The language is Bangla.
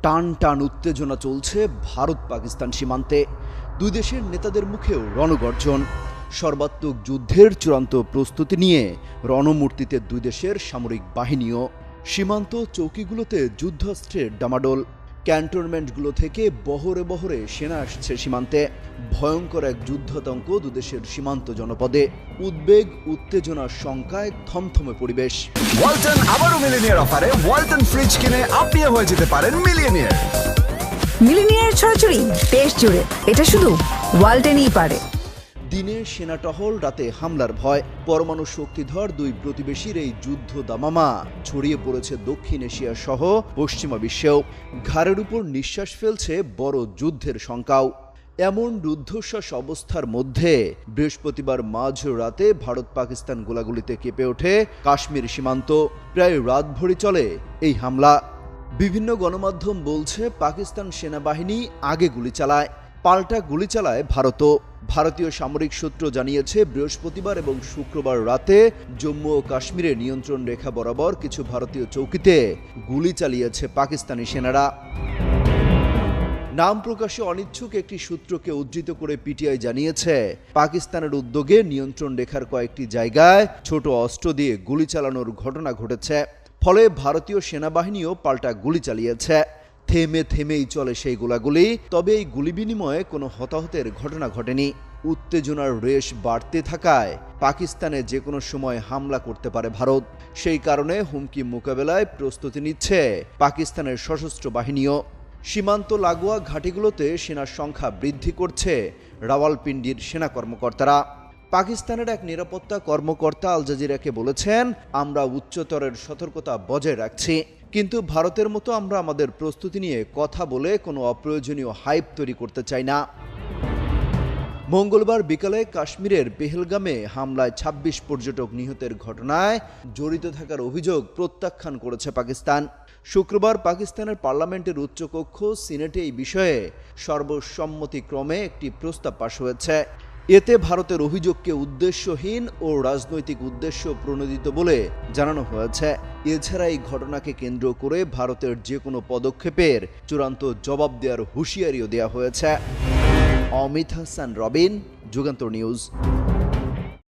টান টান উত্তেজনা চলছে ভারত পাকিস্তান সীমান্তে। দুই দেশের নেতাদের মুখেও রণগর্জন। সর্বাত্মক যুদ্ধের চূড়ান্ত প্রস্তুতি নিয়ে রণমূর্তিতে দুই দেশের সামরিক বাহিনীও। সীমান্ত চৌকিগুলোতে যুদ্ধাস্ত্রের ডামাডোল। ক্যান্টনমেন্টগুলো থেকে বহরে বহরে সেনা আসছে সীমান্তে। ভয়ঙ্কর এক যুদ্ধাতঙ্ক দুদেশের সীমান্ত জনপদে। উদ্বেগ, উত্তেজনার শঙ্কায় থমথমে পরিবেশ। ওয়ালটন আবারও মিলিনিয়ার অফারে ওয়ালটন ফ্রিজ কিনে আপনিও হয়ে যেতে পারেন মিলিয়নিয়ার। মিলিনিয়ার ছড়াছড়ি দেশ জুড়ে, এটা শুধু ওয়ালটনই পারে। দিনে সেনা টহল, রাতে হামলার ভয়। পরমাণু শক্তিধর দুই প্রতিবেশীর এই যুদ্ধ দামামা ছড়িয়ে পড়েছে দক্ষিণ এশিয়া সহ পশ্চিমা বিশ্বেও। ঘাড়ের উপর নিঃশ্বাস ফেলছে বড় যুদ্ধের শঙ্কাও। এমন রুদ্ধশ্বাস অবস্থার মধ্যে বৃহস্পতিবার মাঝরাতে ভারত পাকিস্তান গোলাগুলিতে কেঁপে ওঠে কাশ্মীর সীমান্ত। প্রায় রাতভরি চলে এই হামলা। বিভিন্ন গণমাধ্যম বলছে পাকিস্তান সেনাবাহিনী আগে গুলি চালায়, পাল্টা গুলি চালায় ভারতও। ভারতীয় সামরিক সূত্র জানিয়েছে বৃহস্পতিবার এবং শুক্রবার রাতে জম্মু ও কাশ্মীরের নিয়ন্ত্রণ রেখা বরাবর কিছু ভারতীয় চৌকিতে গুলি চালিয়েছে পাকিস্তানি সেনারা। নাম প্রকাশে অনিচ্ছুক একটি সূত্রকে উদ্ধৃত করে পিটিআই জানিয়েছে, পাকিস্তানের উদ্যোগে নিয়ন্ত্রণ রেখার কয়েকটি জায়গায় ছোট অস্ত্র দিয়ে গুলি চালানোর ঘটনা ঘটেছে। ফলে ভারতীয় সেনাবাহিনীও পাল্টা গুলি চালিয়েছে। থেমে থেমেই চলে সেই গোলাগুলি, তবে এই গুলি বিনিময়ে কোনো হতাহতের ঘটনা ঘটেনি। উত্তেজনার রেশ বাড়তে থাকায় পাকিস্তানে যে কোনো সময় হামলা করতে পারে ভারত। সেই কারণে হুমকি মোকাবেলায় প্রস্তুতি নিচ্ছে পাকিস্তানের সশস্ত্র বাহিনীও। সীমান্ত লাগোয়া ঘাঁটিগুলোতে সেনার সংখ্যা বৃদ্ধি করছে রাওয়ালপিন্ডির সেনা কর্মকর্তারা। পাকিস্তানের এক নিরাপত্তা কর্মকর্তা আল জাজিরাকে বলেছেন, আমরা উচ্চতরের সতর্কতা বজায় রাখছি, কিন্তু ভারতের মতো আমরা আমাদের প্রস্তুতি নিয়ে কথা বলে কোনো অপ্রয়োজনীয় হাইপ তৈরি করতে চাই না। মঙ্গলবার বিকালে কাশ্মীরের পেহেলগামে হামলায় ২৬ পর্যটক নিহতের ঘটনায় জড়িত থাকার অভিযোগ প্রত্যাখ্যান করেছে পাকিস্তান। শুক্রবার পাকিস্তানের পার্লামেন্টের উচ্চকক্ষ সিনেটে এই বিষয়ে সর্বসম্মতিক্রমে একটি প্রস্তাব পাশ হয়েছে। এতে ভারতের অভিযোগকে উদ্দেশ্যহীন ও রাজনৈতিক উদ্দেশ্য প্রণোদিত বলে জানানো হয়েছে। এছাড়া এই ঘটনাকে কেন্দ্র করে ভারতের যে কোনো পদক্ষেপের চূড়ান্ত জবাব দেওয়ার হুঁশিয়ারিও দেওয়া হয়েছে। অমিত হাসান রবিন, যুগান্তর নিউজ।